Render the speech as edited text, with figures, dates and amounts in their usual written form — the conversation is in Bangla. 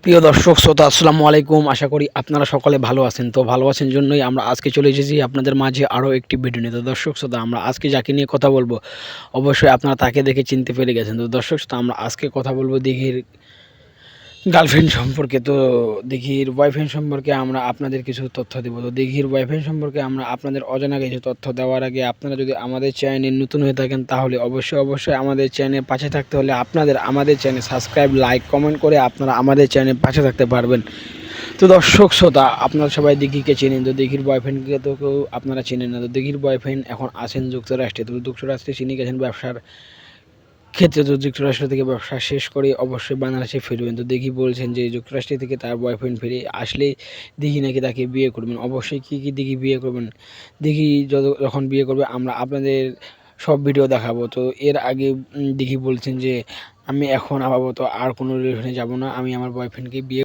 প্রিয় দর্শক শ্রোতা আসসালামু আলাইকুম। আশা করি আপনারা সকলে ভালো আছেন। তো ভালো আছেন জন্যই আমরা আজকে চলে এসেছি আপনাদের মাঝে আরও একটি ভিডিও নিয়ে। তো দর্শক শ্রোতা আমরা আজকে যাকে নিয়ে কথা বলবো অবশ্যই আপনারা তাকে দেখে চিনতে পেরে গেছেন। তো দর্শক শ্রোতা আমরা আজকে কথা বলবো দিঘির গার্লফ্রেন্ড সম্পর্কে। তো দিঘির বয়ফ্রেন্ড সম্পর্কে আমরা আপনাদের কিছু তথ্য দেবো। তো দিঘির বয়ফ্রেন্ড সম্পর্কে আমরা আপনাদের অজানা কিছু তথ্য দেওয়ার আগে আপনারা যদি আমাদের চ্যানেলে নতুন হয়ে থাকেন তাহলে অবশ্যই আমাদের চ্যানেল পাশে থাকতে হলে আপনাদের আমাদের চ্যানেল সাবস্ক্রাইব লাইক কমেন্ট করে আপনারা আমাদের চ্যানেল পাশে থাকতে পারবেন। তো দর্শক শ্রোতা আপনারা সবাই দিঘিকে চেনেন। তো দিঘির বয়ফ্রেন্ডকে তো কেউ আপনারা চেনেন না। তো দিঘির বয়ফ্রেন্ড এখন আছেন যুক্তরাষ্ট্রে। তো যুক্তরাষ্ট্রে তিনি গেছেন ব্যবসার ক্ষেত্রে। তো যুক্তরাষ্ট্র থেকে ব্যবসা শেষ করে অবশ্যই বাংলাদেশে ফিরবেন। তো দিঘি বলছেন যে যুক্তরাষ্ট্র থেকে তার বয়ফ্রেন্ড ফিরে আসলে দিঘি নাকি তাকে বিয়ে করবেন। অবশ্যই কী কী দিঘি বিয়ে করবেন, দিঘি যখন বিয়ে করবে আমরা আপনাদের সব ভিডিও দেখাবো। তো এর আগে দিঘি বলছেন যে আমি এখন আপাতত আর কোনো রিলেশনে যাব না, আমি আমার বয়ফ্রেন্ডকে বিয়ে